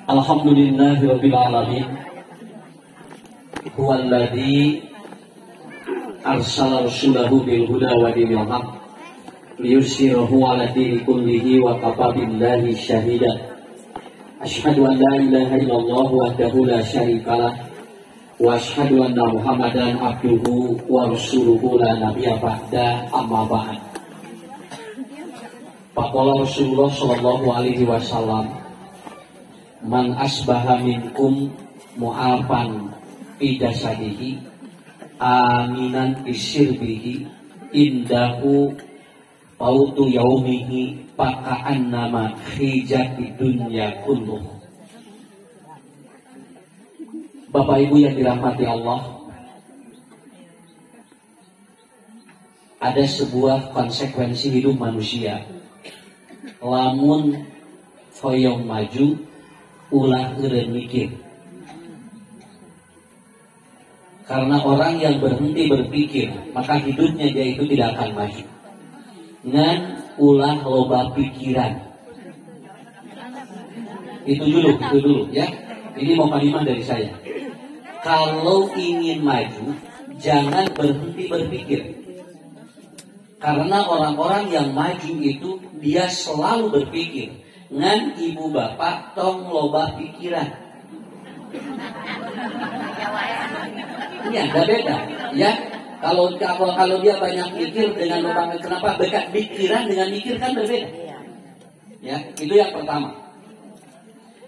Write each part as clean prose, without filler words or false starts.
Alhamdulillahirabbil alamin. Huwallazi arsala rasulahu bil huda wa dinil haq liyusirahu 'ala dini kullihi wa kafa billahi syahida. Asyhadu an la ilaha illallah wahdahu la syarikalah wa asyhadu anna Muhammadan abduhu wa rasuluhu la nabiyya ba'da, amma ba'd. Faqala Rasulullah sallallahu alaihi wasallam, man asbaha minkum mu'afan fi jasadihi aminan bisirbihi indahu pautu yaumihi paka'annama khijati dunya kulluh. Bapak Ibu yang dirahmati Allah, ada sebuah konsekuensi hidup manusia. Lamun hoyong maju ulah eureun mikir. Karena orang yang berhenti berpikir, maka hidupnya dia itu tidak akan maju. Ngan ulah loba pikiran. Itu dulu ya. Ini mau kalimat dari saya. Kalau ingin maju, jangan berhenti berpikir. Karena orang-orang yang maju itu dia selalu berpikir. Ngan ibu bapak tong loba pikiran. Ya, beda. Ya, kalau dia banyak mikir dengan loba, kenapa dekat pikiran dengan mikir kan berbeda. Ya, itu yang pertama.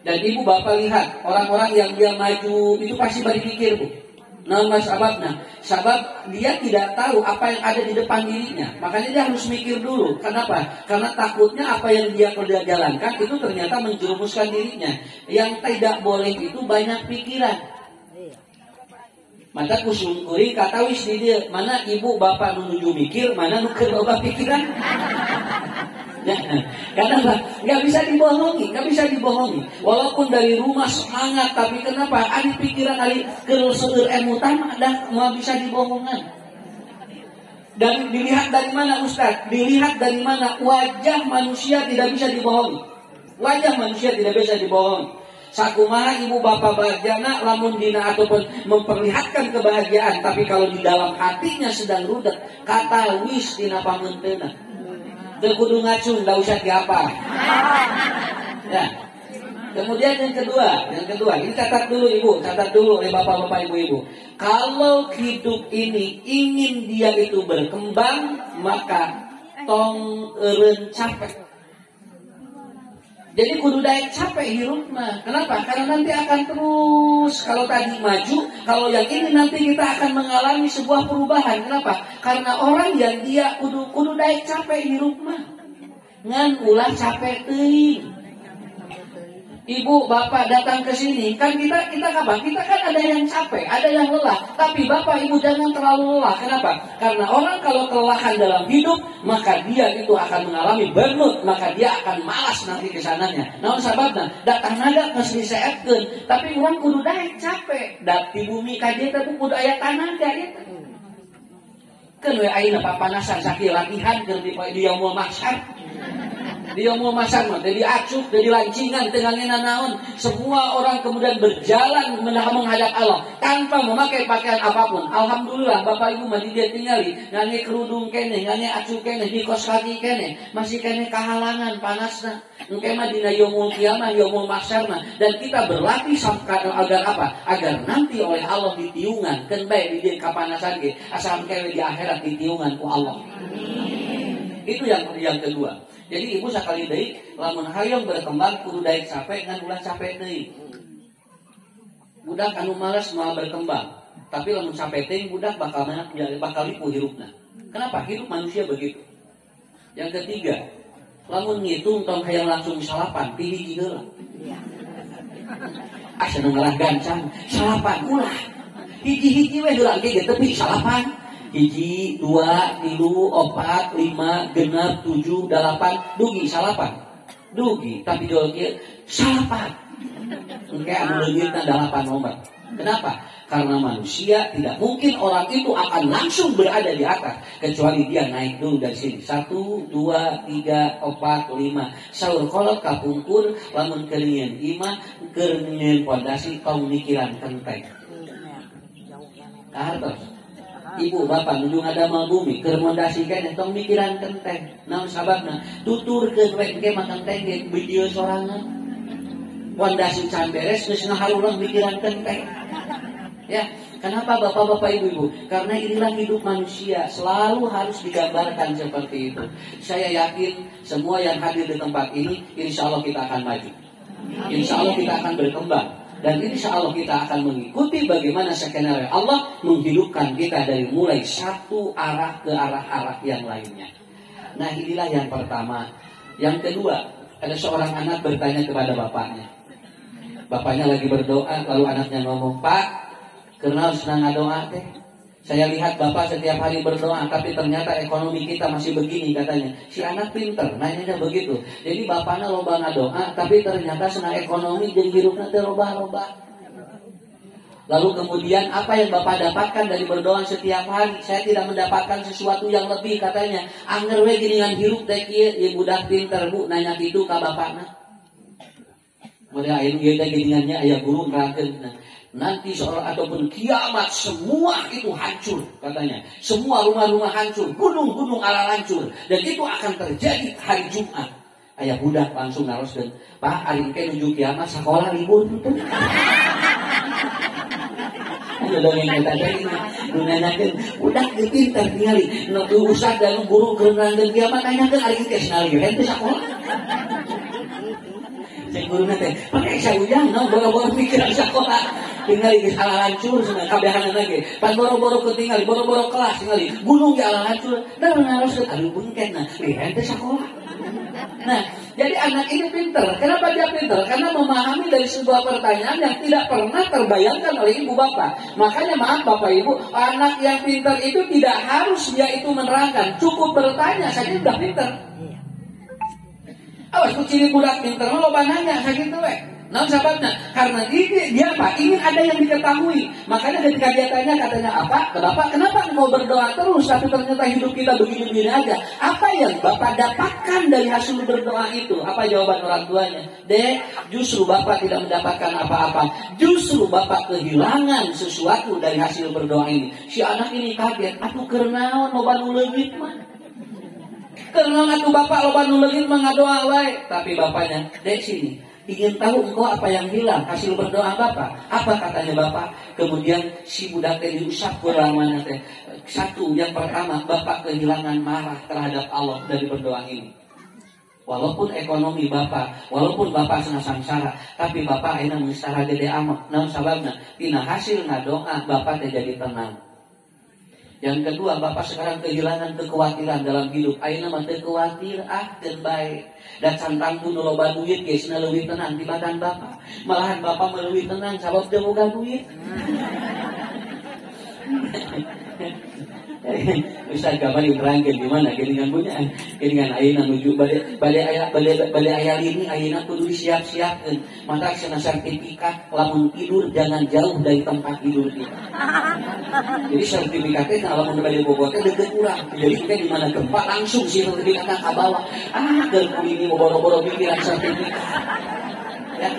Dan ibu bapak lihat orang-orang yang dia maju itu pasti berpikir, Bu. Nama sababnya, sabab dia tidak tahu apa yang ada di depan dirinya. Makanya dia harus mikir dulu. Kenapa? Karena takutnya apa yang dia jalankan itu ternyata menjerumuskan dirinya. Yang tidak boleh itu banyak pikiran. Maka kusungkuri kata wis di dia, mana ibu bapak menuju mikir, mana nuker loba pikiran. Ya, kenapa? Nggak bisa dibohongi. Walaupun dari rumah semangat, tapi kenapa? Ada pikiran, ada seueur emutan, ada mau bisa dibohongan. Dan dilihat dari mana, Ustaz? Dilihat dari mana? Wajah manusia tidak bisa dibohongi. Sakumaha ibu bapak bahagiana, lamun dina ataupun memperlihatkan kebahagiaan, tapi kalau di dalam hatinya sedang rudet, kata wis dina pangeunteuna. Kudu ngacung, gak usah diapa. Ya. Kemudian yang kedua, ini catat dulu bapak-bapak ibu-ibu. Kalau hidup ini ingin dia itu berkembang, maka tong eureun capek. Jadi kudu daek capek hirup mah. Kenapa? Karena nanti akan terus. Kalau tadi maju, kalau yang ini nanti kita akan mengalami sebuah perubahan. Kenapa? Karena orang yang dia kudu daek capek hirup mah. Ngan ulah capek teuing. Ibu, bapak datang ke sini, kan kita kapan? Kita kan ada yang capek, ada yang lelah. Tapi bapak, ibu jangan terlalu lelah. Kenapa? Karena orang kalau kelelahan dalam hidup, maka dia itu akan mengalami burnout, maka dia akan malas nanti kesananya. Namun sababna, datang nada mesti diseetkeun, tapi orang kudu daek capek. Di bumi kaje teh kudu aya tanaga eta. Keun we ayeuna papanasan sakieu latihan keur di yaumul mahsyar. Dia mau masak mah, jadi acuh, jadi lancingan, tengahnya naon. Semua orang kemudian berjalan menghadap Allah tanpa memakai pakaian apapun. Alhamdulillah, bapak ibu masih dia tinggali, ngane kerudung kene, ngane acuh kene, di kos kaki kene, masih kene kahalangan panasna. Engke mah dina yaumul kiamah, yaumul mahsyarna, dan kita berlatih agar apa? Agar nanti oleh Allah ditiungan, kan bae di kapanasan ge, asal kene di akhirat ditiungan ku Allah. Itu yang kedua. Jadi ibu sakali deui lamun hayang berkembang kudu daek capek ngan ulah capek deui. Budak anu malas mau berkembang, tapi lamun capek teh budak bakal lipu hirupna. Kenapa? Hidup manusia begitu. Yang ketiga, lamun ngitung tong hayang langsung salapan, pilih heula. Asa nu ngalah gancang, salapan ulah. Hiji-hiji we heula ge tepi salapan. 1, 2, 3, 4, 5, 6, 7, 8, dugi salapan. Dugi, tapi jual kieu salapan. Engke anu leungitna 8 nomor. Kenapa? Karena manusia tidak mungkin orang itu akan langsung berada di atas, kecuali dia naik dulu dari sini. 1, 2, 3, 4, 5. Saur kolot kapungkur, lamun keringin imah, keringin fondasi, kau mikiran kenteng. Hartos. Ibu bapak nuju ngadamal bumi, keur mondasikeun tong mikiran kenteng. Naon sababna? Tuturkeun we engke mah kenteng ge video sorangan. Fondasi can beres geus ngaharulang mikiran kenteng. Ya, kenapa bapak-bapak ibu-ibu? Karena inilah hidup manusia, selalu harus digambarkan seperti itu. Saya yakin semua yang hadir di tempat ini, insya Allah kita akan maju. Insya Allah kita akan berkembang. Dan insya Allah kita akan mengikuti bagaimana skenario Allah menghidupkan kita dari mulai satu arah ke arah-arah yang lainnya. Nah, inilah yang pertama. Yang kedua, ada seorang anak bertanya kepada bapaknya. Bapaknya lagi berdoa, lalu anaknya ngomong, "Pak, kenal senang doa teh. Saya lihat bapak setiap hari berdoa, tapi ternyata ekonomi kita masih begini," katanya. Si anak pinter, nanya begitu. Jadi bapaknya loba ngadoa, tapi ternyata senang ekonomi jeung hirupna teh loba-loba. Lalu kemudian apa yang bapak dapatkan dari berdoa setiap hari? Saya tidak mendapatkan sesuatu yang lebih, katanya. Anger we geuningan hirup teh kieu, ieu budak pinter Bu, nanya kitu ka bapakna. Mulai aya ieu teh geuningannya aya guru nerangkeun. Nanti seorang ataupun kiamat semua itu hancur, katanya. Semua rumah-rumah hancur, gunung-gunung ala hancur, dan itu akan terjadi hari Jumat. Ayah budak langsung naroskeun, "Pak, ari engke nuju kiamat sakola libur itu." Ada dongeng eta teh nu nanyakeun, "Budak teh pinter ningali, nu ustad dan guru keur nerangkeun kiamat nanyakeun ari engke sinali henteu sakola." Cek guruna teh, "Pakai saujang naon boro-boro pikiran sakola." Tinggali di ala hancur, kabehanan lagi. Pas boro-boro ketinggali, boro-boro kelas tinggali. Gunung di ala hancur, dan harus aduh bungken. Nah, lihat itu sekolah. Nah, jadi anak ini pinter. Kenapa dia pinter? Karena memahami dari sebuah pertanyaan yang tidak pernah terbayangkan oleh ibu bapak. Makanya maaf bapak ibu, anak yang pinter itu tidak harus dia itu menerangkan. Cukup bertanya saja sudah pinter. Awas kucing budak pinter, lo nanya saja itu Nah sahabatnya, karena dia apa? Ingin ada yang diketahui. Makanya ketika dia tanya, katanya apa? Ke bapak, kenapa mau berdoa terus tapi ternyata hidup kita begini-begini aja? Apa yang bapak dapatkan dari hasil berdoa itu? Apa jawaban orang tuanya? Dek, justru bapak tidak mendapatkan apa-apa. Justru bapak kehilangan sesuatu dari hasil berdoa ini. Si anak ini kaget, "Atuh keurnaon loba nu leungit mah?" Keurnaon atuh bapak loba nu leungit mah ngadoa wae. Tapi bapaknya, "Dek sini. Ingin tahu engkau apa yang hilang hasil berdoa bapak?" Apa katanya bapak? Kemudian si budak teh diusap kuramana teh. Satu, yang pertama, bapak kehilangan marah terhadap Allah dari berdoa ini. Walaupun ekonomi bapak, walaupun bapak senang samsara, tapi bapak ayeuna mustara gede amat. Naon sababna? Tina hasil ngadoa bapak teh jadi tenang. Yang kedua, bapak sekarang kehilangan kekhawatiran dalam hidup. Ayeuna mah teu kuatir, keun bae. Dan santang pun loba duit geus leuwih tenang dibanding bapak. Malahan bapak leuwih tenang sabab teu boga duit. Ustaz kapan diterangkeun gimana geuningan punya geuningan ayeuna nuju bade aya lini ayeuna kudu disiap-siapkeun. Maka cenah sertifikat lamun tidur jangan jauh dari tempat tidur kita. Jadi sertifikatnya kalau mau balik bobotnya deket kurang. Jadi kita di mana gempa langsung sih sertifikatnya ke bawah. Dari ini boro-boro pikiran sertifikat. Ya.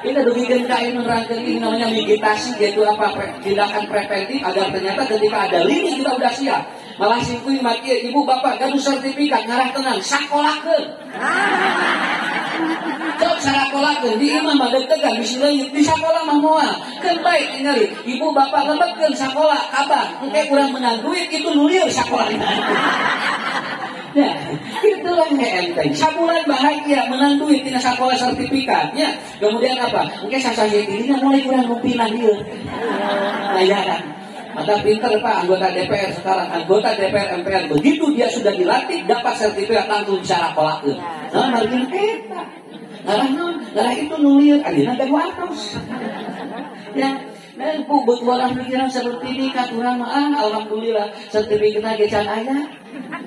Kita dugikan kain menerangkan ini namanya meditasi, yaitu apa tindakan preventif agar ternyata ketika ada lini kita udah siap. Malah singkuin maki ibu bapak gaduh sertifikat ngarah tenang sakolakeun. Cok sakolakeun di imah mah deg-degan bisi leungit di sakola mah moal. Keun bae ningali ibu bapak lembetkeun sakola kabar engke urang menang duit itu nulieur sakolana. Ya, itulah yang enteng. Sabulan bahagia menang duit tina sakola sertifikatnya. Kemudian apa? Engke sasaye dirinya mulai kurang ngupinah ieu. Nah ya kan. Maka pinter Pak anggota DPR sekarang, anggota DPR MPR begitu dia sudah dilatih dapat sertifikat langsung cara pelaku. Nah, margin eta. Ngarah itu nulir adina dan watos. Ya, dan buat bola pikiran sertifikat urang mah alhamdulillah sertifikatna ge can aya.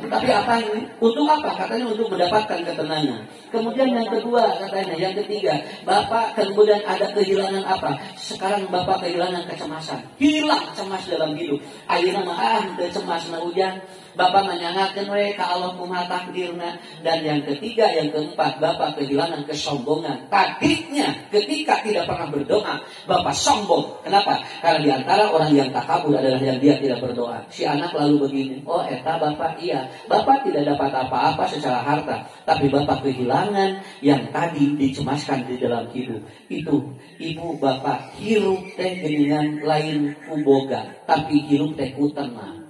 Tapi apa ini? Untuk apa? Katanya untuk mendapatkan ketenangan. Kemudian yang kedua katanya, yang ketiga, Bapak kemudian ada kehilangan apa? Sekarang Bapak kehilangan kecemasan. Hilang cemas dalam hidup. Ayeuna mah cemas na hujan. Bapak menyangakeun we ka Allah kumaha takdirna. Dan yang ketiga, yang keempat, Bapak kehilangan kesombongan. Tadinya ketika tidak pernah berdoa, Bapak sombong. Kenapa? Karena di antara orang yang takabur adalah yang dia tidak berdoa. Si anak lalu begini, oh eta Bapak iya. Bapak tidak dapat apa-apa secara harta, tapi Bapak kehilangan yang tadi dicemaskan di dalam hidup. Itu ibu bapak hirup teh dengan lain kuboga, tapi hirup teh ku tenang.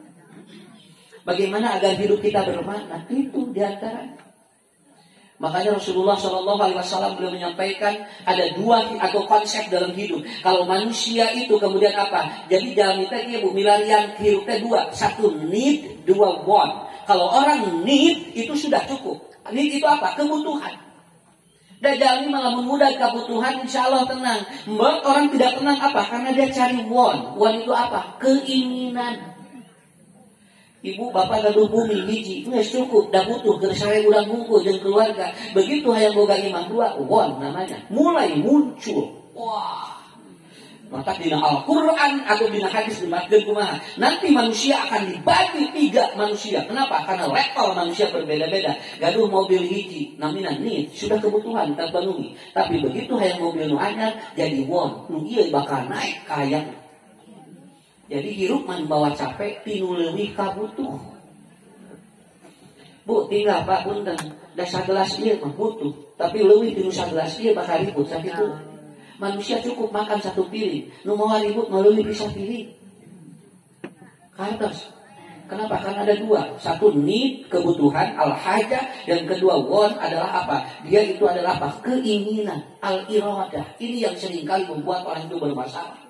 Bagaimana agar hidup kita bermakna? Itu diantaranya. Makanya Rasulullah SAW beliau menyampaikan ada dua atau konsep dalam hidup. Kalau manusia itu kemudian apa? Jadi dalam kita bu milarian hidupnya dua. Satu need, dua want. Kalau orang need itu sudah cukup. Need itu apa? Kebutuhan. Dan jalani malah mudah kebutuhan, insya Allah tenang. Mbak orang tidak tenang apa? Karena dia cari want. Want itu apa? Keinginan. Ibu bapak gaduh bumi hiji nggak cukup, dah butuh kersare ulang bungkul dan keluarga. Begitu hayang boga imah dua, won namanya mulai muncul. Wah, maka dina Al-Quran atau dina hadis dimaksud kumaha. Nanti manusia akan dibagi tiga manusia. Kenapa? Karena level manusia berbeda-beda. Gaduh mobil hiji, namina nih sudah kebutuhan terpenuhi. Tapi begitu hayang mobil nu anyar jadi won, nu ieu bakal naik kayang. Jadi hirup membawa capek, tinu leuwih kabutuh. Bu, tinggal Pak punten, da sagelas ieu mah butuh, tapi leuwih tinu sagelas ieu bakal ribut sakitu. Manusia cukup makan satu piring, nu moal ribut leuwih bisa piring. Kantos. Kenapa? Karena ada dua. Satu need, kebutuhan, al-hajah, dan kedua want adalah apa? Dia itu adalah apa? Keinginan, al-iradah. Ini yang seringkali membuat orang itu bermasalah.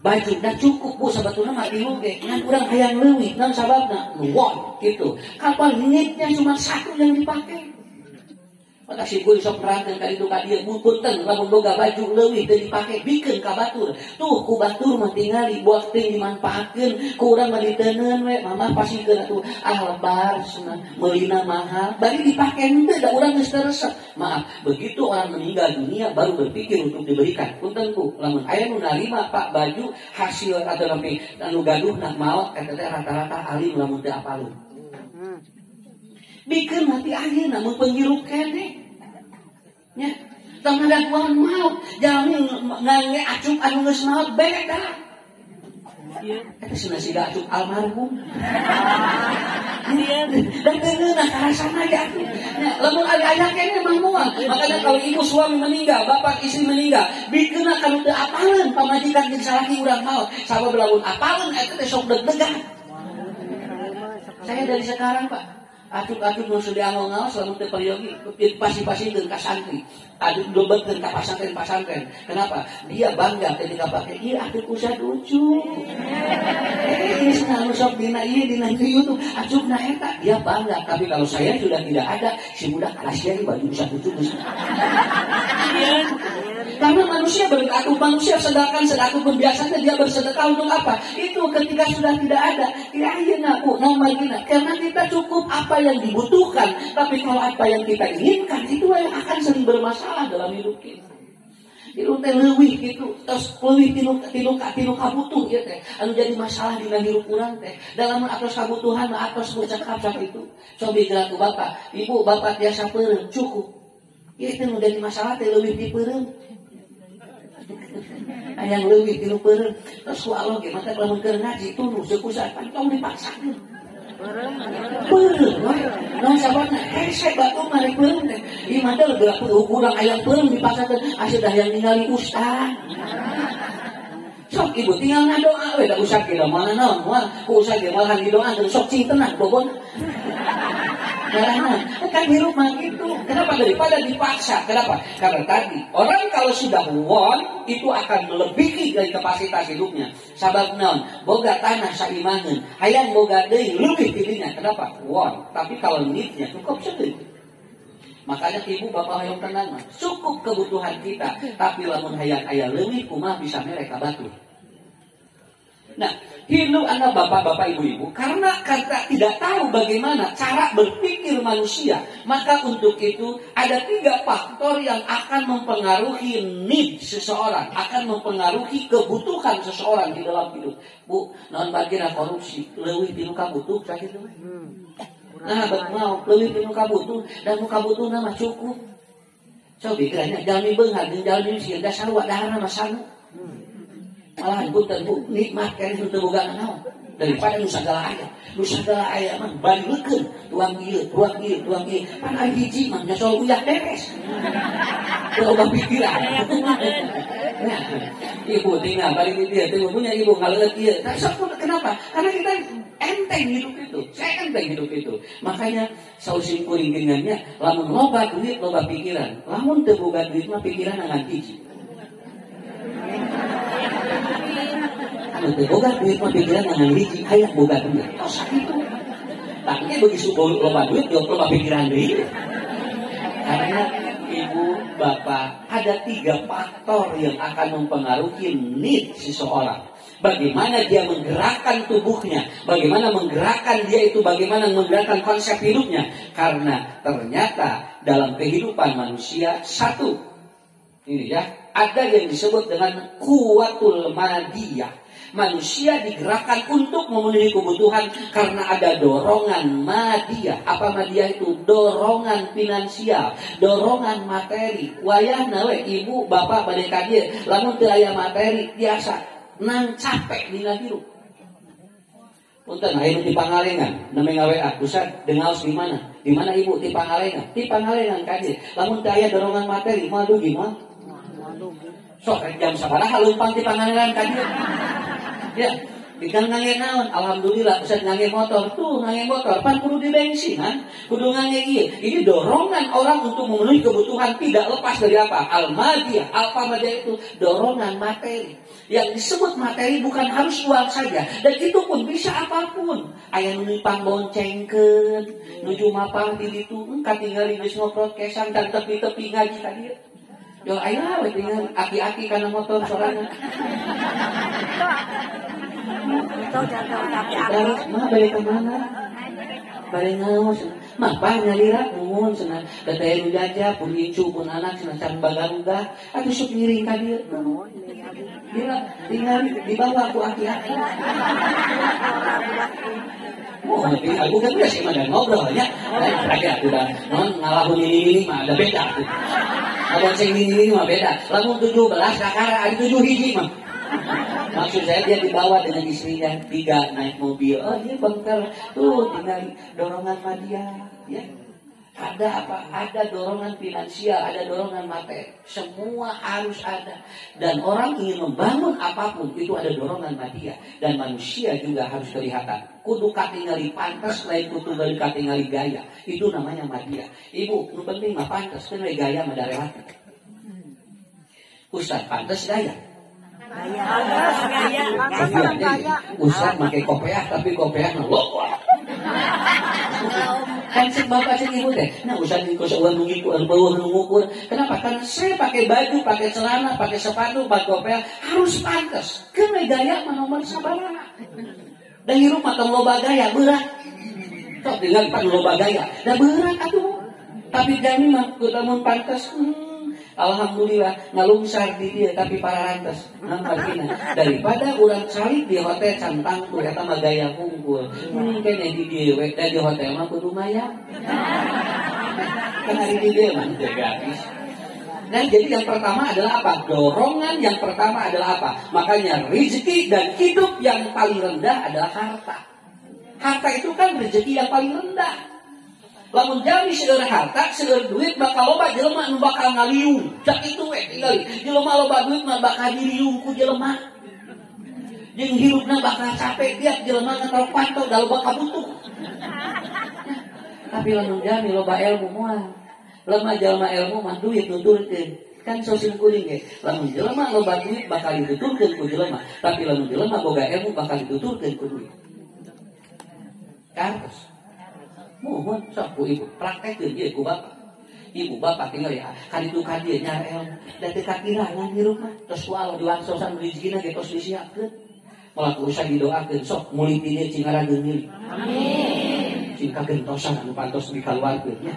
Baju dah cukup bu sebetulnya mati luge ngan kurang hayang leuwih dan sababna nuwon gitu. Kapal neednya cuma satu yang dipakai. Maka si boy sok nerangkeun ka ditu ka dieu punten lamun boga baju leuwih teu dipake bikeun ka batur. Tuh ku batur mah tingali buat teu dimanfaatkeun, ku urang mah diteuneun we mamah pasikeun atuh lebar cenah meulina mahal bari dipake henteu da urang geus resep. Maaf, begitu orang meninggal dunia baru berpikir untuk diberikan. Punten Bu, lamun aya nu narima Pak baju hasil atau nepi anu gaduh nak maot eta teh rata-rata alim lamun teu apalun. Bikin mati akhirnya namun penghirup kene ya tengah ada kuan maut jangan ngange acup anu geus maut beda eta sudah sida acup almarhum dan keunah karasana aja lamun aya kene mah moal. Makanya kalau ibu suami meninggal bapak istri meninggal bikin kana teu apaleun pamajikan jeung salaki urang maut sabab lamun apaleun eta teh sok deg-degan. Saya dari sekarang Pak atuk-atuk nu sudah ngomong selama teu periogi pasti-pasti ka santri. Aduk dobetkeun ka pasantren. Kenapa? Dia bangga ketika pakai ieu atuk usah lucu. Ini anu sok dina ieu dina YouTube acukna eta dia bangga. Tapi kalau saya sudah tidak ada si budak kasihan baju usah lucu. Karena manusia berkatu, manusia sedangkan pun biasanya dia bersedekah untuk apa? Itu ketika sudah tidak ada, ya nak margina. Karena kita cukup apa yang dibutuhkan, tapi kalau apa yang kita inginkan itu yang akan sering bermasalah dalam hidup kita. Itu teh leuwih gitu, terus leuwih tinu kabutuh ya teh. Anu jadi masalah dina hirup urang teh. Dalam atos kabutuhan atos bercakap sampai itu. Coba gerak ku bapak, ibu bapak biasa peureum cukup. Itu nu jadi masalah teh leuwih di peureum. Yang leuwih tinu peureum. Terus ku Allah ge mata lamun keur ngaji tuluy sekusan tong dipaksakeun. Peureum we. Naon sababna? Hese batu mari peureum teh. Ieu mah teh geura kurang aya peureum dipaksakeun asa dah yang ningali ustaz. Sok ibu tinggal ngadoa we da usah kira mana naon moal ku usah ge malahan didoa terus sok cing tenang bobon. Karena kan hirup mah gitu. Kenapa daripada dipaksa? Kenapa? Karena tadi orang kalau sudah want itu akan melebihi dari kapasitas hidupnya. Sabab naon? Boga tanah saimangeun, hayang boga deui leuwih tidinya. Kenapa? Want. Tapi kalau neednya cukup sedih. Makanya ibu bapak hayang tenang mah. Cukup kebutuhan kita, tapi lamun hayang aya leuwih kumaha bisa mere ka batur. Nah, Hindu anak bapak-bapak ibu-ibu, karena kita tidak tahu bagaimana cara berpikir manusia, maka untuk itu ada 3 faktor yang akan mempengaruhi need seseorang, akan mempengaruhi kebutuhan seseorang di dalam hidup. Bu, non bagian korupsi, leuwih di muka butuh sakit tuh. Nah, mau leuwih di muka butuh dan muka butuh nama cukup. Coba kiranya jalmi beunghar jeung jalmi sieun da sarua dahar mah sanu. Malahan punten Bu, nikmat kan itu boga naon daripada nu sagala aya. Nu sagala aya mah balikeun tuang ieu, tuang ieu, tuang ieu. Pan aya hiji mah nya sol uyah beres. Loba pikiran. Nah, ibu tinggal balik di dia, tunggu punya ibu ngaleut ieu. Kenapa? Karena kita enteng hidup itu. Saya enteng hidup itu. Makanya sausim kuring gengannya lamun loba duit, loba pikiran. Lamun teu boga duit mah pikiran ngan hiji. Boga duit mah pikiran ngan hiji, hayang boga duit. Tos kitu. Tapi begitu loba duit, loba pikiran deui. Karena ibu, bapak, ada 3 faktor yang akan mempengaruhi need seseorang. Bagaimana dia menggerakkan tubuhnya, bagaimana menggerakkan dia itu, bagaimana menggerakkan konsep hidupnya. Karena ternyata dalam kehidupan manusia ini ya, ada yang disebut dengan kuwatul madiyah. Manusia digerakkan untuk memenuhi kebutuhan karena ada dorongan madiyah. Apa madiyah itu? Dorongan finansial, dorongan materi. Wayahna we ibu bapak bade ka dieu, lamun teu aya materi biasa nang capek dina hirup. Punten aya di Pangalengan, neme ngawean, Ustaz, dengaos di mana? Di mana ibu? Di Pangalengan. Di Pangalengan ka dieu. Lamun teu aya dorongan materi, madu gimana? Sok jam sabaraha leumpang di Pangalengan ka dieu. Ya, bikin ngangge naon, alhamdulillah bisa ngangge motor tuh, ngangge motor, pan kudu di bensinan, kudu ngangge ieu. Ini dorongan orang untuk memenuhi kebutuhan tidak lepas dari apa? Al-madiyah, al-madiyah itu dorongan materi. Yang disebut materi bukan harus uang saja, dan itu pun bisa apapun. Aya nu nipang boncengkeun, nuju mapang di ditu, katingali geus ngoprot kesan dan tepi-tepi ngaji ka dieu. Yo aya we tinggal aki-aki kana motor sorangan. Mah balik ke mana? Balik ngaos. Mah pah nyalira nuhun cenah. Da teh nu jajah pun incu pun anak cenah can bagaruga atuh sok ngiring ka dieu. Gila, tinggal dibawa ku aki-aki. Oh, tapi aku kan udah sih ada ngobrol ya. Lagi aku udah ngalahun ini mah ada beda. Abang sing ini mah beda. Lamun 17 kakara ada 7 hiji mah. Maksud saya dia dibawa dengan istrinya 3 naik mobil. Oh ini bengkel tuh tinggal dorongan madiyah ya. Ada apa? Ada dorongan finansial, ada dorongan materi. Semua harus ada. Dan orang ingin membangun apapun itu ada dorongan madiyah. Dan manusia juga harus kelihatan. Kudu katingali pantas, lain kudu katingali gaya. Itu namanya madiyah. Ibu, nu penting mah pantas, kan gaya mah darewat. Ustaz, pantas gaya. Gaya. Ustaz pakai kopiah, tapi kopiah nolok. Kan si bapak si ibu deh, nah usah ngikut uang mengukur. Kenapa? Karena saya pakai baju, pakai celana, pakai sepatu, pakai kopiah harus pantas. Karena gaya nomor sabaraha. Dan hirup matang loba gaya berat. Tok tinggal pan loba gaya, dah berat atuh. Tapi jami mah kudu pantas. Alhamdulillah ngalungsar di dia tapi para rantas nampakina daripada urang cari di hotel cantang tuh eta mah gaya hungkul kene di dia we di hotel mah kudu maya kan hari di dia mah teu gratis. Dan jadi yang pertama adalah apa? Dorongan yang pertama adalah apa? Makanya rezeki dan hidup yang paling rendah adalah harta. Harta itu kan rezeki yang paling rendah. Lamun jami seueur harta, seueur duit bakal loba jelema nu bakal ngaliung. Cak itu we tinggali. Jelema loba duit mah bakal diriung ku jelema. Jeung hirupna bakal capek tiap jelema ngatol pantau da loba kabutuh. Tapi lamun jami loba ilmu moal. Lemah jelema ilmu mah duit nuturkeun. Kan sosim kuring ge. Lamun jelema loba duit bakal dituturkeun ku jelema, tapi lamun jelema boga ilmu bakal dituturkeun ku duit. Kartos. Mohon sok ku ibu praktekeun ieu ku bapak. Ibu bapak tinggal ya kaditu ka dieu nyar ilmu da teu kakirangan hirup mah tos ku Allah diwangsosan rezekina ge tos disiapkeun. Melaku usah didoakeun sok muli dia cingarageun deui. Amin. Cing kagentosan anu pantos dikaluarkeun ya.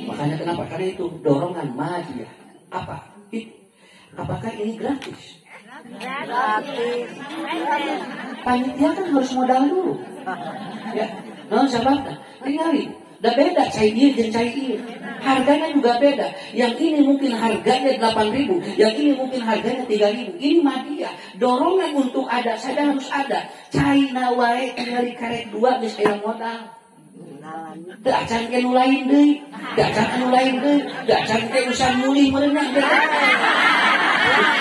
Makanya kenapa? Karena itu dorongan madiyah. Apa? Apakah ini gratis? Gratis. Panitia kan harus modal dulu. Ya, nah sahabat, tinggalin. Udah beda cai ieu jeung cai ieu. Harganya juga beda. Yang ini mungkin harganya 8.000, yang ini mungkin harganya 3.000. Ini madiyah. Dorongan untuk ada saja harus ada. Cai na wae tinggal karek 2 geus aya modal. Teu acan ke nu lain deui, teu acan anu lain deui, teu acan ke usah mulih meureunan.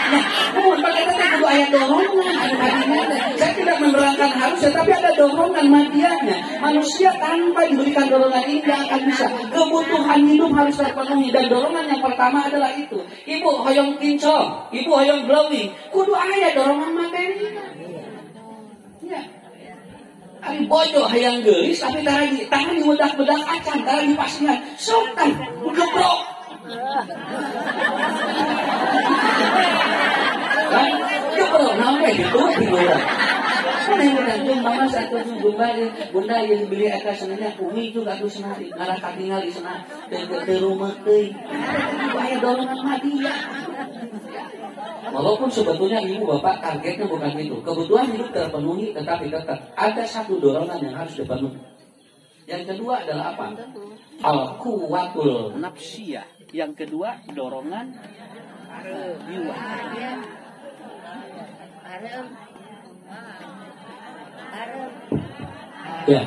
Nah, mohon bagaimana kudu aya dorongan anu hadina. Saya tidak menerangkan harus, tapi ada dorongan madiyahnya. Manusia tanpa diberikan dorongan ini tidak akan bisa. Kebutuhan hidup harus terpenuhi dan dorongan yang pertama adalah itu. Ibu hoyong kincong, ibu hoyong glowing, kudu aya dorongan materi. Ya. Ari bojo hayang geulis tapi tangan diudak-udak acan, tangan dipasingan. Sok kan, gebrok. Kan gebrok naon we gitu bingung. Kan yang gantung mama satu bunda yang beli eta senanya umi itu gaduh senari ngalah katingal di sana dan ke rumah teuing. Aya dorongan madiyah. Walaupun sebetulnya ibu bapak targetnya bukan itu, kebutuhan hidup terpenuhi, tetapi tetap ada satu dorongan yang harus dipenuhi. Yang kedua adalah apa? Al-quwatul nafsiyah. Yang kedua dorongan jiwa. Ya.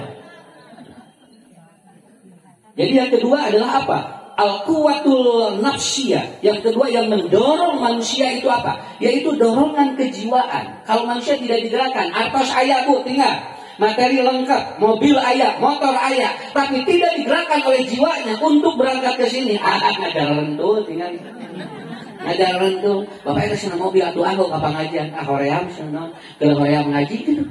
Jadi yang kedua adalah apa? Al-quwatul nafsiyah. Yang kedua yang mendorong manusia itu apa? Yaitu dorongan kejiwaan. Kalau manusia tidak digerakkan, artos ayah bu tinggal, materi lengkap, mobil ayah, motor ayah, tapi tidak digerakkan oleh jiwanya untuk berangkat ke sini. Ngajar rentul tinggal. Ngajar rentul. Bapak itu senang mobil atuh anggo ka pengajian. Hoream senang ke hoream ngaji gitu.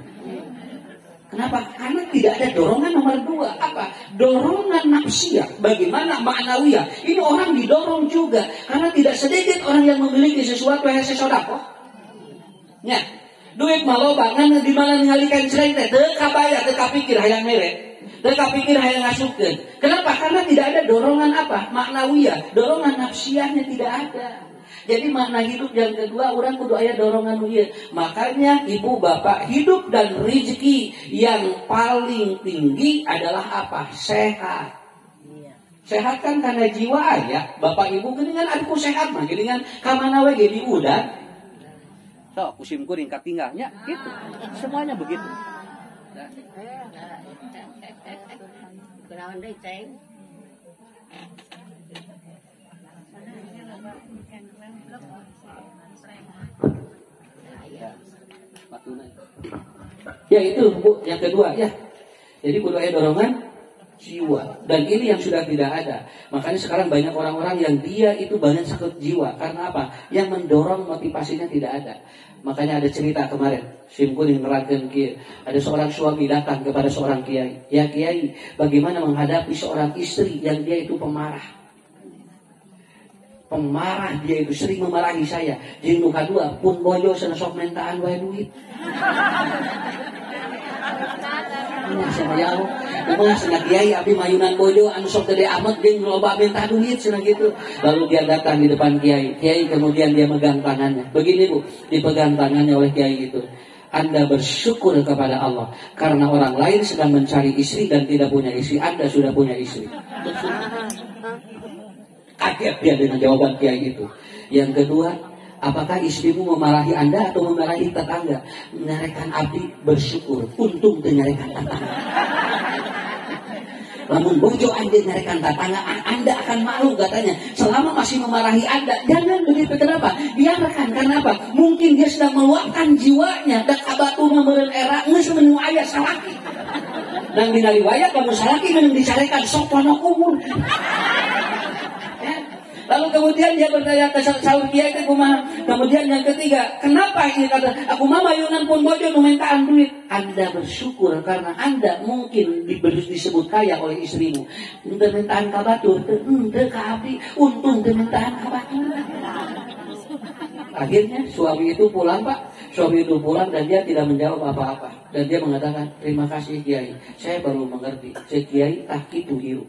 Kenapa? Karena tidak ada dorongan nomor 2. Apa? Dorongan nafsiyah. Bagaimana ma'nawiyah? Ini orang didorong juga. Karena tidak sedikit orang yang memiliki sesuatu yang sedekah. Ya, duit maloba ngan di mana ningalikan cereng teh teu kabaya, teu kapikir hayang mere. Teu kapikir hayang ngasupkeun. Kenapa? Karena tidak ada dorongan apa? Ma'nawiyah. Dorongan nafsiyahnya tidak ada. Jadi makna hidup yang kedua orang kudu aya dorongan ieu. Makanya ibu bapak hidup dan rezeki yang paling tinggi adalah apa? Sehat. Sehat kan karena jiwa aya. Bapak ibu geuningan aduh sehat mah geuningan ka mana we ge di udan. So kusim kuring katinggahnya gitu. Semuanya begitu. Kunaon deui ceng? Ya itu bu, yang kedua ya. Jadi kudu aya dorongan jiwa. Dan ini yang sudah tidak ada. Makanya sekarang banyak orang-orang yang dia itu banyak sakit jiwa. Karena apa? Yang mendorong motivasinya tidak ada. Makanya ada cerita kemarin. Simkuning nerangkeun kieu. Ada seorang suami datang kepada seorang kiai. Ya kiai, bagaimana menghadapi seorang istri yang dia itu pemarah? Pemarah, dia itu sering memarahi saya. Jadi muka dua pun bojo sana sok mentaan wae duit. Sama ya Allah, emang sana kiai abdi mayunan bojo anu sok gede amat jeung loba minta duit sana gitu. Lalu dia datang di depan kiai. Kiai kemudian dia megang tangannya. Begini bu, dipegang tangannya oleh kiai itu. Anda bersyukur kepada Allah karena orang lain sedang mencari istri dan tidak punya istri. Anda sudah punya istri. Kaget dia dengan jawaban kiai itu. Yang kedua, apakah istrimu memarahi Anda atau memarahi tetangga? Menyarekan abdi bersyukur. Untung menyarekan tetangga. Namun bojo Anda menyarekan tetangga, Anda akan malu katanya. Selama masih memarahi Anda, jangan begitu. Kenapa? Biarkan. Karena apa? Mungkin dia sedang meluapkan jiwanya. Dan abatu memberen era, nges menu ayah salaki. Dan dinali wayak, kamu salaki menung dicarekan. Sok panok umur. Lalu kemudian dia bertanya ke sahur kiai itu kumaha. Kemudian yang ketiga, kenapa ini kata aku mah mayunan pun bojo nu mentaan duit. Anda bersyukur karena Anda mungkin disebut kaya oleh istrimu. Teu mentaan ka batur, teu ka abdi, untung teu mentaan ka batur. Akhirnya suami itu pulang Pak, Suami itu pulang dan dia tidak menjawab apa-apa. Dan dia mengatakan, terima kasih Kiai, saya baru mengerti. Saya Kiai tak itu hirup.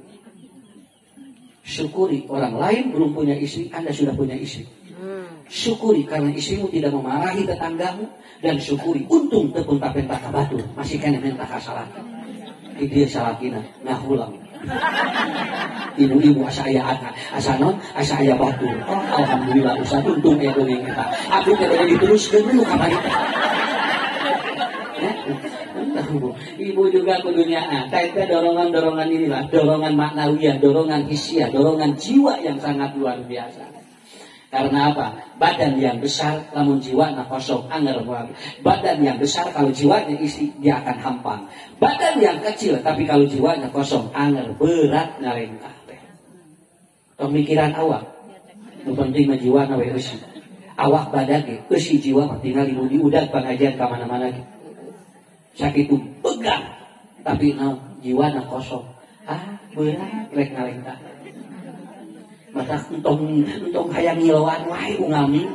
Syukuri orang lain belum punya istri, Anda sudah punya istri. Syukuri karena istrimu tidak memarahi tetanggamu. Dan syukuri untung tepun tapenta kabatu masih kena minta kasalahan. Dia salakina ngahulang. Ibu-ibu asa aya anak, asa non, asa aya batu. Oh, alhamdulillah Ustaz untung ya dongeng kita. Aku tidak diteruskeun dulu ka barita. Ibu juga ke dunia kaitnya dorongan-dorongan inilah, dorongan maknawiyah, dorongan hisiah, dorongan jiwa yang sangat luar biasa. Karena apa? Badan yang besar, namun jiwanya kosong, anger. Badan yang besar, kalau jiwanya isi, dia akan hampang. Badan yang kecil, tapi kalau jiwanya kosong, anger, berat, ngarengkah. Pemikiran awak, yang penting jiwa nawe isi. Awak badan, isi jiwa, tinggal ibu diudak pengajian kemana-mana. Sakit itu pegang, tapi jiwanya kosong. Berat, ngarengkah. Mata entong hayang ngiloan wae ungami.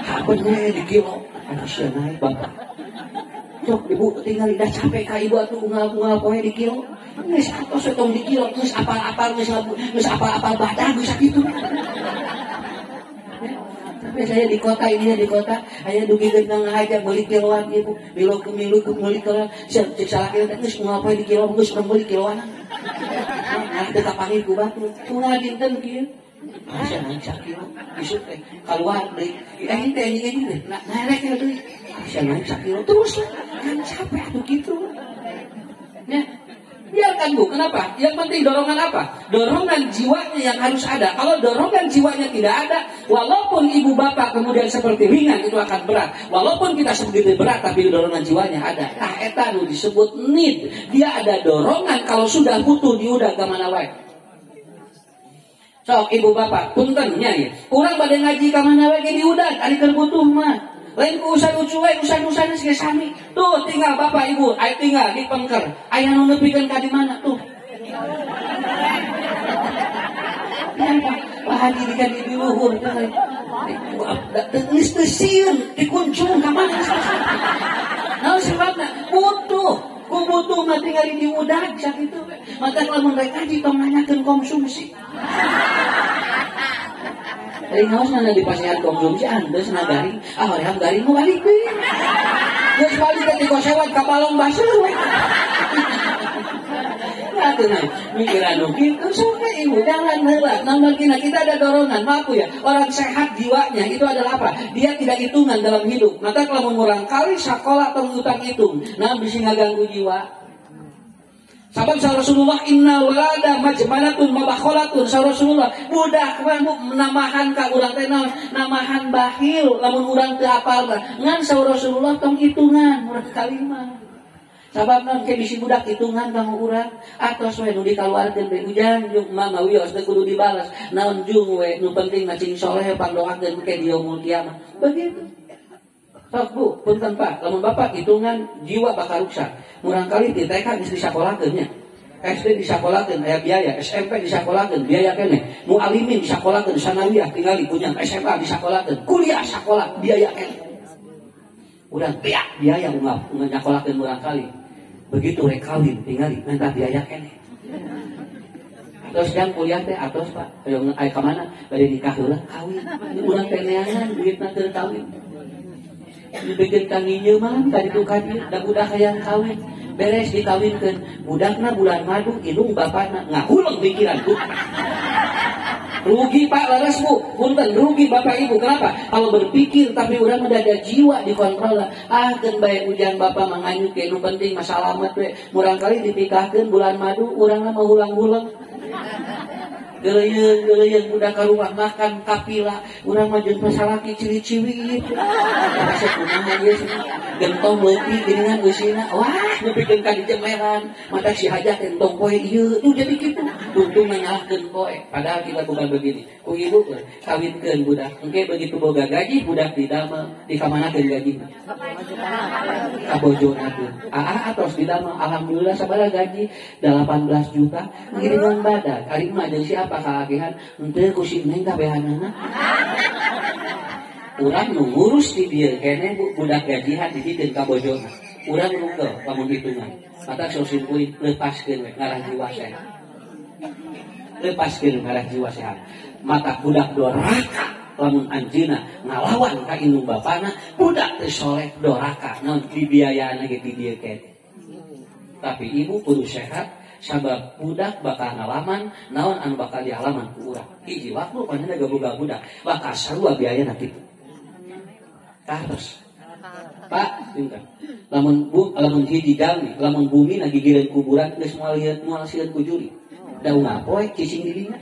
Habeun we di kilo. Aduh sia naik bapak. Sok ibu tinggal dah capek ka ibu atuh unggal-unggal poe di kilo. Geus atos tong di kilo geus apal-apal geus apal-apal badan geus sakitu. Tapi saya di kota ini di kota aya dugi geus ngahaja meuli kiloan ibu. Milu ke meuli kiloan. Cek salaki teh geus unggal poe di kilo geus meuli kiloan. Nah, teu kapangin ku batu. Unggal dinten kieu. Asa naik sakit isuk teh keluar deui ini teh naik deui asa naik sakit terus kan capek atuh kitu ya biarkan Bu. Kenapa? Yang penting dorongan apa? Dorongan jiwanya yang harus ada. Kalau dorongan jiwanya tidak ada, walaupun ibu bapak kemudian seperti ringan, itu akan berat. Walaupun kita seperti berat, tapi dorongan jiwanya ada. Nah, eta nu disebut need. Dia ada dorongan. Kalau sudah butuh diudah ke mana wae. Sok ibu bapak, punten nya ya. Urang bade ngaji ka mana wae ge diudan, ari keur butuh mah. Lain ku usan ucuwe, usan-usan geus sami. Tuh tinggal bapak ibu, aya tinggal di pengker. Aya nu nepikeun ka di mana tuh? Ya, bahan di kan di luhur. Geus teu sieun dikuncung ka mana? Naon sebabna? Butuh. Ku butuh mah tinggal di udan sakitu. Mata lamun rek ngaji tong nanyakeun konsumsi. Dari ngaos nana di pasihan konsumsi andeus nagaring, hoream garing nu balik deui. Geus balik teh dikosewat ka balong baseuh we. Atuh mikiran nu kitu suka ibu jangan heula. Namun kita ada dorongan, maaf ya. Orang sehat jiwanya itu adalah apa? Dia tidak hitungan dalam hidup. Maka kalau mengurang kali sekolah atau utang hitung, nah bisa ngaganggu jiwa. Sabab sa Rasulullah inna walada majmanatun mabakholatun sa Rasulullah budak namahan ka urang teh namahan bahil lamun urang teu apal ngan sa Rasulullah tong hitungan urang kalimah. Sabab naon ke bisi budak hitungan kanggo urang atos we nu dikaluarkeun be hujan jeung mah wios teh kudu dibalas naon jung we nu penting cing soleh pandoakeun ke di yaumul kiamah. Begitu. Sok Bu, punten Pak, lamun Bapak hitungan jiwa bakal rusak. Murang kali di TK geus disakolakeun nya. SD disakolakeun aya biaya, SMP disakolakeun biaya kene. Mualimin disakolakeun sanawiyah tingali punya SMA disakolakeun, kuliah sakola biaya kene. Udah biaya ungap nyakolakeun murang kali. Begitu rek kawin tingali minta biaya kene. Terus jang kuliah teh atos Pak, aya ka mana? Bade nikah heula kawin. Urang teh neangan duitna teu kawin. Dibikin kanginya malam tadi tuh kadi dan udah kayak kawin beres dikawinkan budakna bulan madu indung bapakna ngahulang pikiran tuh rugi Pak laras Bu punten rugi Bapak Ibu kenapa kalau berpikir tapi udah mendadak jiwa dikontrol kan bae hujan Bapak manganyut ke nu penting masalamat we murang kali dinikahkeun bulan madu urangna mah ulang-ulang geleyeun budak ka rumah makan kapila urang mah jeung masalaki ciri-ciri rasa kumaha ieu gentong leutik geuningan eusina wah nepikeun ka di jemeran mata si hajat entong poe ieu jadi kitu tuntung nyalahkeun poe padahal kita bukan begini ku ibu kawinkeun budak engke begitu boga gaji budak didamel dikamanakeun gajina ka bojona tuh atos didamel alhamdulillah sabaraha gaji 18 juta ngiringan badak ari mah jeung siapa kalakihan henteu ku si neng ka behanana Urang nu ngurus di dia kene budak gajian dijikeun ka bojona. Urang nunggal lamun hitungan. Mata sosin kuring lepaskeun we ngarah jiwa sehat. Lepaskeun ngarah jiwa sehat. Mata budak doraka lamun anjeunna ngalawan ka indung bapana, budak teh soleh doraka naon dibiayaana ge di dieu kene. Tapi ibu kudu sehat sabab budak bakal ngalaman naon anu bakal dialaman ku urang. Hiji waktu panjenengan gaboga budak bakal sarua biayana kitu. Terus Pak, lamun hiji jalmi, lamun bumi lagi gireun kuburan geus moal sieun ku juri. Daung apoe cicing dirinya.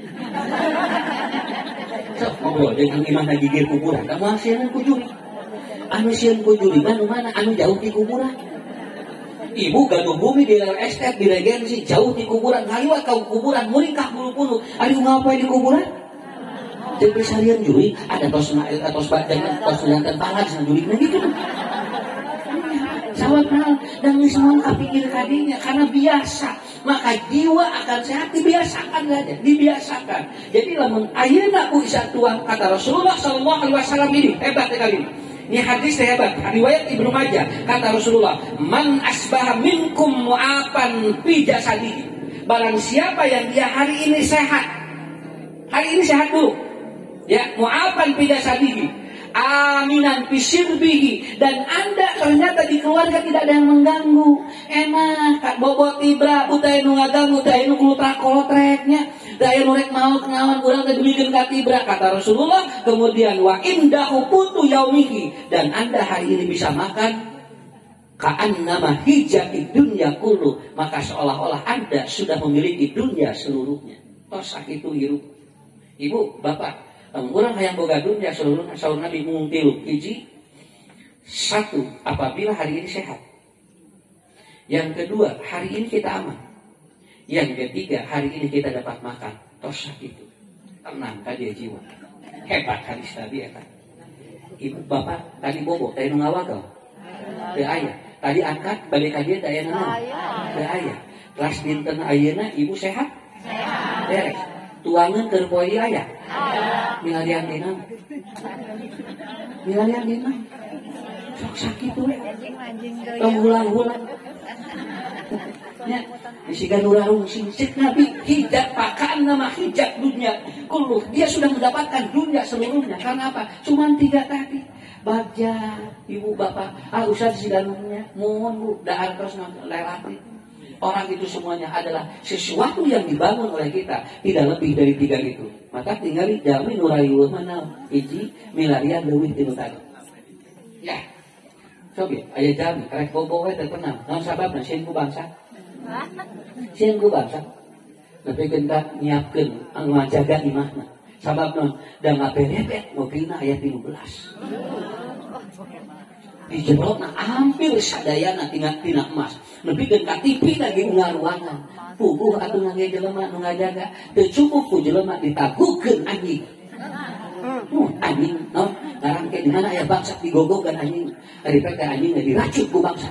Sok ngobrol jeung imah lagi gireun kuburan, da moal sieun ku juri. Anu sieun ku juri mah nu mana anu jauh di kuburan. Ibu gaduh bumi di real estate di regensi jauh di kuburan, ngaliwat ka kuburan muringkah bulu-bulu. Ari ngapoe di kuburan? Jadi salian juri ada tos badan tos jantan palas na juri na gitu. Sawat naon dan semua kapikir kadinya karena biasa. Maka jiwa akan sehat dibiasakan saja, dibiasakan. Jadi lamun ayeuna ku isa tuang kata Rasulullah sallallahu alaihi wasallam ini hebat sekali. Ini hadis hebat, riwayat Ibnu Majah. Kata Rasulullah, "Man asbaha minkum mu'afan fi jasadihi." Barang siapa yang dia hari ini sehat. Hari ini sehat dulu. Ya, mu'afan fi jasadihi, aminan fi sirbihi, dan Anda ternyata di keluarga tidak ada yang mengganggu. Enak, bobot tibra, utai nu ngaganggu, utai nu kulutra kolotreknya. Daya nurek mau kenawan kurang dan demikian katibra kata Rasulullah. Kemudian wa indahu putu yaumihi, dan Anda hari ini bisa makan ka'annama hijati dunya kullu, maka seolah-olah Anda sudah memiliki dunia seluruhnya. Tos itu hirup. Ibu, bapak, orang hayang boga dunia seluruhnya. Saur Nabi mungtilu hiji. Satu, apabila hari ini sehat. Yang kedua, hari ini kita aman. Yang ketiga, hari ini kita dapat makan. Tosak itu. Tenang tadi jiwa. Hebat hadis tadi ya kan. Ibu bapak tadi bobo, tadi nungawagau. Teu aya. Tadi angkat balik kajian teu aya naon. Teu aya. Kelas dinten ayeuna ibu sehat? Sehat. Beres. Tuangan keur poe aya. Milarian dina. Milarian dina. Sok sakit we. Tong ulang-ulang. Ya, disigan urang sing Nabi hijab pakan nama hijab dunia kullu. Dia sudah mendapatkan dunia seluruhnya. Karena apa? Cuman 3 tadi. Bagja, ibu bapak, ustaz sidanungnya, mohon bu, dahar terus lewati. Orang itu semuanya adalah sesuatu yang dibangun oleh kita, tidak lebih dari 3 itu. Maka tinggal jamin nurayu mana iji milarian leuwih tinu tadi. Ya. Coba aya jamin karek bobo we teu tenang. Naon sababna sieun ku bangsa? Sieun ku bangsa. Tapi kita nyiapkeun anu ngajaga imahna. Sabab naon? Da ngaberebet mobilna aya 13. Di jerona hampir sadayana tina emas. Nepikeun ka TV lagi ngaruangan. Puguh atuh ngage jelema nu ngajaga. Teu cukup ku jelema ditagukeun anjing. Anjing, no, ngarang ke di mana ya bangsa digogokan anjing, dari PK anjing diracun ku bangsa.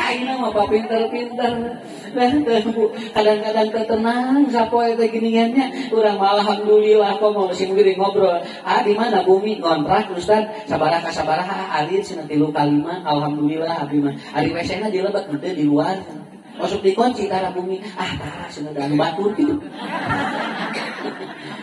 Aina mah apa pinter-pinter, kadang-kadang tenang, sapoe teh giniannya, urang mah alhamdulillah kok mau sing geuring ngobrol. Di mana bumi ngontrak Ustaz, sabaraha sabaraha alir cenah 3 kalimat, alhamdulillah abdi mah. Ari WC-na dilebet gede di luar. Masuk dikunci karena bumi, tara cenah anu batur gitu.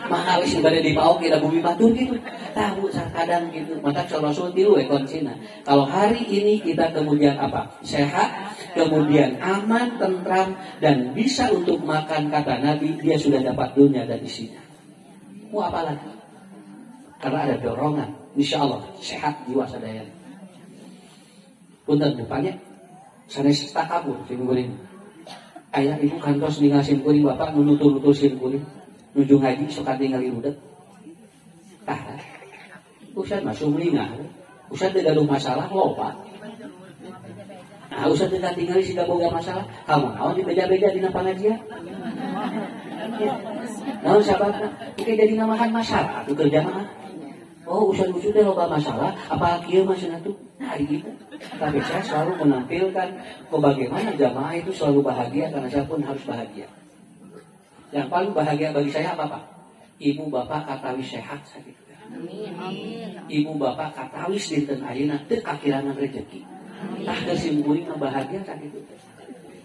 Mahal sih pada dibawa kira bumi batur gitu. Tahu kadang gitu. Maka Rasul tilu kuncina. Kalau hari ini kita kemudian apa? Sehat, kemudian aman, tentram, dan bisa untuk makan kata Nabi, dia sudah dapat dunia dan isinya. Mau apa lagi? Karena ada dorongan. Insya Allah sehat jiwa sadaya. Punten depannya, sanes takabur simkuring. Ayah ibu kantos ningali simkuring bapak nunutur-nutur simkuring. Nuju ngaji suka tinggal rudet. Tah. Ustaz mah sumringah. Ustaz teh gaduh masalah loba. Ustaz teh tinggal siga boga masalah. Kamu naon dibeja-beja dina pangajian? Naon sababna? Mungkin jadi namakan masalah atuh kerja mah. Oh, ustaz-ustaz teh loba masalah, apa kieu mah cenah tuh? Nah, gitu. Tapi saya selalu menampilkan bagaimana jamaah itu selalu bahagia karena saya pun harus bahagia. Yang paling bahagia bagi saya apa Pak? ibu bapak katawis sehat sakit. Ibu bapak katawis dinten ayeuna teu kakirangan rezeki. Tah kesimpuling bahagia sakit.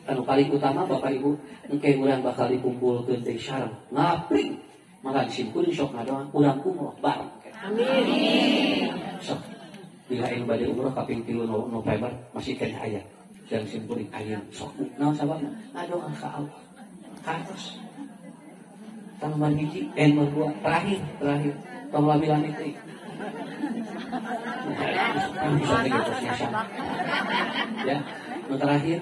Anu paling utama bapak ibu engke urang bakal dikumpulkeun teh sareng ngapring. Maka disimpulin sok ngadoan urang umroh bareng. Amin. Sok bila ing bade umroh kaping 3 November masih kena aya. Yang simpulin aya sok naon sababna ngadoa ka Allah. Harus. Nomor hiji, nomor 2 terakhir. Tong lami-lami teh. Ya, yang terakhir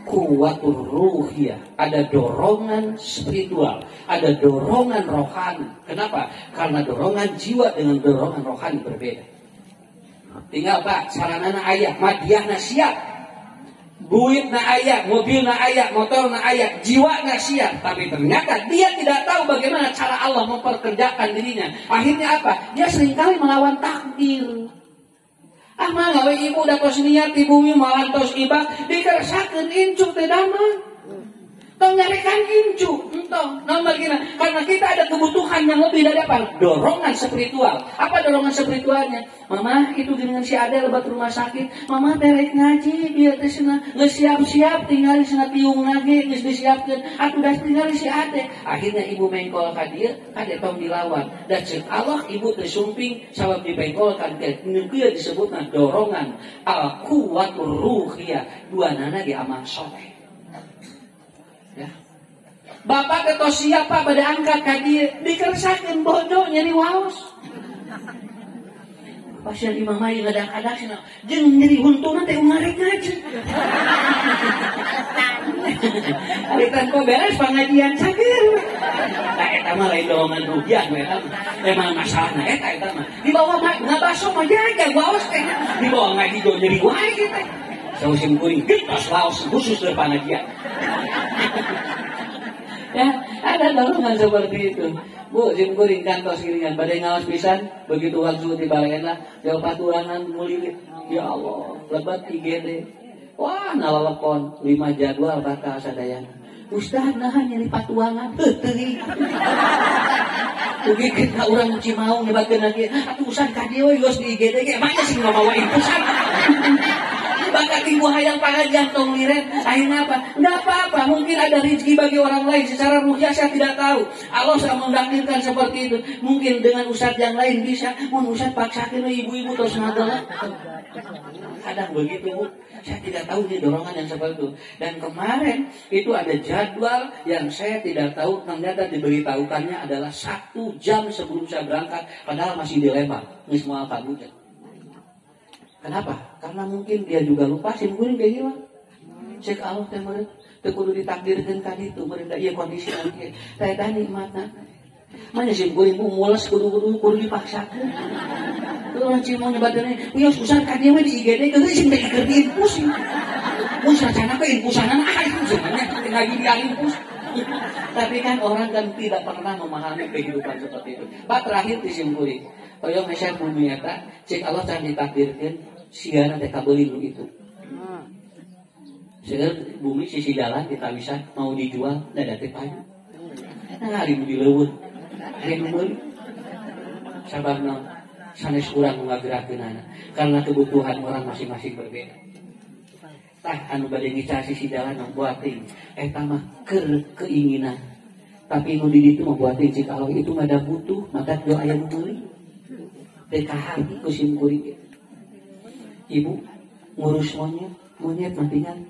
kuwatur ruhiyah, ada dorongan spiritual, ada dorongan rohani. Kenapa? Karena dorongan jiwa dengan dorongan rohani berbeda. Tinggal Pak, saranana aya, madiahna siap. Duit na aya, mobil na aya, motor na aya, jiwa na siap. Tapi ternyata dia tidak tahu bagaimana cara Allah memperkerjakan dirinya. Akhirnya apa? Dia seringkali melawan takdir. Mah gawe ibu udah tos niat di bumi malah tos ibak dikeresakeun incu teh damang. Tong nyarikan incu, entong. Nomor gina, karena kita ada kebutuhan yang lebih dari apa? Dorongan spiritual. Apa dorongan spiritualnya? Mama itu dengan si Ade lebat rumah sakit. Mama terek ngaji biar teh cenah geus siap-siap tinggal cenah tiung lagi geus disiapkeun. Aku udah tinggal si Ade. Akhirnya ibu mengkol ka dieu, kade tong dilawan. Dan ceuk Allah ibu teh sumping sabab dipengkolkan teh kieu disebutna dorongan al-quwatur ruhiyah. Duanana di amal soleh. Ya. Bapak ketos siapa pada angkat kadir dikeresakeun bodoh nyeri waos. Pasien imam mah kadang-kadang cenah jeung nyeri huntuna teh ngarek ngaji. Ari tanpa beres pengajian sakit. Nah eta mah lain dorongan rupiah eta. Emang masalahna eta mah. Di bawah mah ngabaso mah jaga waos teh. Di bawah ngaji do nyeri wae kita. Sausim kuring geus waos khusus dari pengajian. Ya, ada dorongan seperti itu. Bu, sim kuring kantos kiringan badai ngawas pisan, begitu waktu dibaleena jauh paturangan mulilit. Ya Allah, lebat IGD. Wah, nalalekon 5 jadwal kata sadayana. Ustaz nahan nyari patuangan. Teuing. Ugi kita urang Cimau nyebatkeun lagi. Atuh usan ka dieu we geus di IGD ge, manya sing ngomongin usan. Bakat ibu hayang pengajian tong liren. Akhirnya apa? Enggak apa-apa. Mungkin ada rezeki bagi orang lain. Secara ruhiyah saya tidak tahu. Allah sudah mentakdirkan seperti itu. Mungkin dengan ustaz yang lain bisa. Mun ustaz paksakeun ibu-ibu terus ngadoa. Kadang begitu, Bu. Saya tidak tahu nih dorongan yang seperti itu. Dan kemarin itu ada jadwal yang saya tidak tahu. Ternyata diberitahukannya adalah 1 jam sebelum saya berangkat. Padahal masih di Lembang. Ini semua kabutnya. Kenapa? Karena mungkin dia juga lupa simkuring kayak gila. Cek Allah teh meureun teu kudu ditakdirkeun ka ditu meureun da ieu kondisi nanti. Teh tah nikmatna. Manya simkuring mules kudu dipaksakeun. Kudu cimong nyebatkeun ieu susah ka dieu di IGD geus sing teh keur diinfus. Mun sarjana ke infusanan itu sebenarnya ngaji di infus. Tapi kan orang kan tidak pernah memahami kehidupan seperti itu. Pak terakhir disimpulin. Toyong meser bumi eta cek Allah can ditakdirkeun sigana teh kabeuli nu itu. Seger bumi sisi jalan kita bisa mau dijual da teh payu. Nah hari nu dileuweut. Hari nu meuli. Sababna sanes urang ngagerakeunana karena kebutuhan orang masing-masing berbeda. Tah anu bade ngicah sisi jalan membuat ting eta mah keur keinginan. Tapi nu di ditu membuat ting jika Allah itu ada butuh maka doa aya nu meuli. Dekahar kusim kuring. Ibu ngurus monyet mantingan.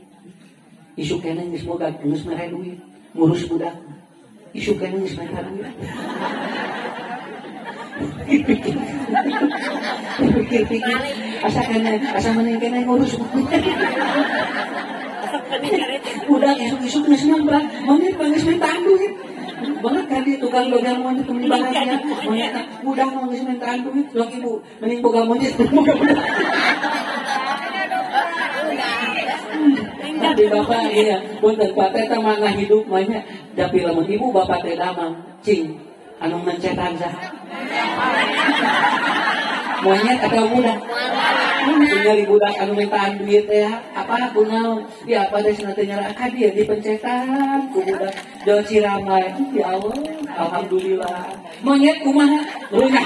Isu keneh geus boga geus mere duit. Ngurus budak. Isu keneh geus mere duit. Pikir-pikir asa meneng keneh ngurus. Budak isu-isu geus nyambrang. Monyet geus minta duit. Banget tadi tukang dogang monyet temen bahagia monyet budak mau ngisi mintaan duit dong ibu mending boga monyet tadi bapak iya punten bapak teh mangga hidup banyak tapi lamun ibu bapak teh damang cing anu mencetan saha monyet atau budak Tinggal budak anu mintaan duit ya, apa kunaon? Ya apa teh cenah teh nyerahkan dia dipencetan ku budak Jawa Ciramai. Ya Allah, alhamdulillah. Monyet kumaha? Lunya.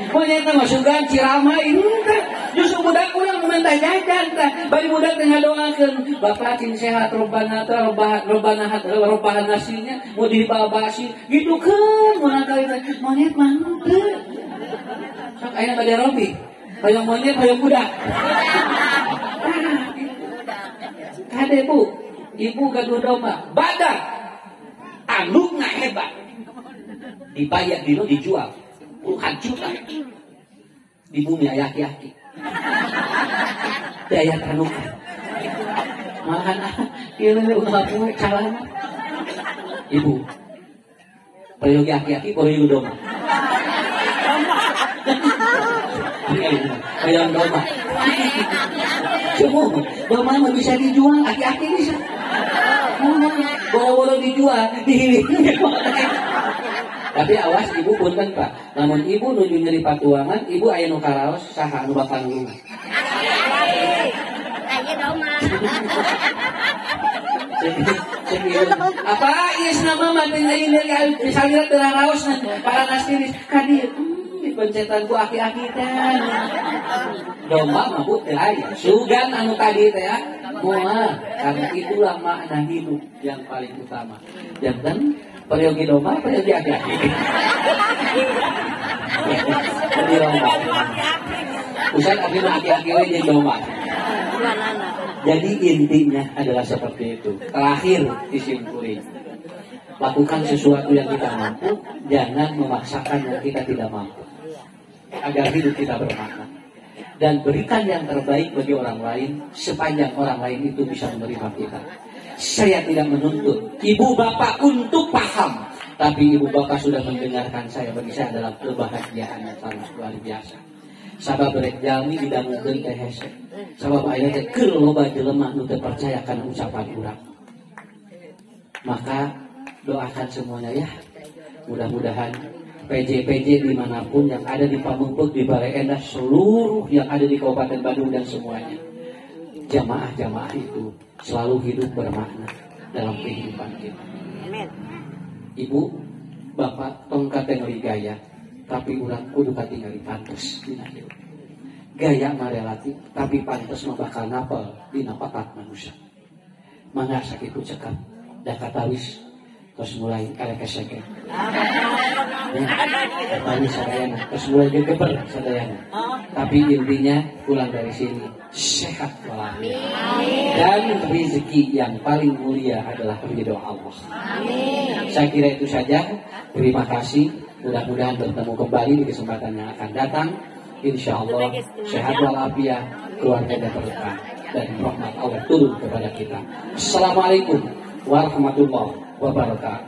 Monyet mah sugan Ciramai ini teh. Justru budak urang minta jajan teh. Bari budak teh ngadoakeun, Bapak cing sehat robana teh robahan nasinya mau dibabasi. Gitu kan mun kali teh monyet mah teu. Sok aya bade robi. Hayang monyet, hayang budak. Kade bu, ibu gaduh domba, badak, anu nggak hebat, dibayar dulu dijual, puluhan juta, di bumi ayaki-yaki, daya tanukan, malahan kira ulah calana, ibu, periuk yaki-yaki, periuk domba. Ayam domba. Cuma domba mah bisa dijual, aki-aki bisa. Bolo-bolo dijual, dihiling. Tapi awas ibu punten Pak. Namun ibu nuju nyeri patuangan, ibu aya nu karaos saha nu bakal ngulungan. Aya domba. Apa ieu nama mah teh nyeri misalnya teu raos para nastiris kadieu. Pencetan ku aki-aki teh. Domba mah bu teh aya. Sugan anu tadi teh ya. Moal karena itulah makna hidup yang paling utama. Jangan peryogi domba, peryogi aki-aki. Peryogi domba. Usah aki-aki we jeung domba. Jadi intinya adalah seperti itu. Terakhir disimpulkan. Lakukan sesuatu yang kita mampu, jangan memaksakan yang kita tidak mampu. Agar hidup kita bermakna. Dan berikan yang terbaik bagi orang lain sepanjang orang lain itu bisa menerima kita. Saya tidak menuntut ibu bapak untuk paham, tapi ibu bapak sudah mendengarkan saya. Bagi saya adalah kebahagiaan yang sangat luar biasa. Sabab berek jalmi didangukeun teh hese. Sabab aya teh keur loba jelema nu teu percaya kana ucapan urang. Maka doakan semuanya ya. Mudah-mudahan PJ-PJ dimanapun yang ada di Pamengpeuk, di Bale Endah, seluruh yang ada di Kabupaten Bandung dan semuanya, jamaah-jamaah itu selalu hidup bermakna dalam kehidupan kita. Ibu, bapak, tongkat yang gaya, tapi urang kudu katingali pantes dina hidup. Gaya mah relatif, tapi pantes mah bakal napal dina patak manusia. Mangga sakitu cekap, da katawis terus mulai karek keseke. Tadi sadayana, terus mulai gegeber sadayana. Tapi intinya pulang dari sini sehat walafiat. Dan rezeki yang paling mulia adalah ridho Allah. Saya kira itu saja. Terima kasih. Mudah-mudahan bertemu kembali di kesempatan yang akan datang. Insya Allah sehat walafiat, keluarga dan berkah dan rahmat Allah turun kepada kita. Assalamualaikum warahmatullahi wabarakatuh.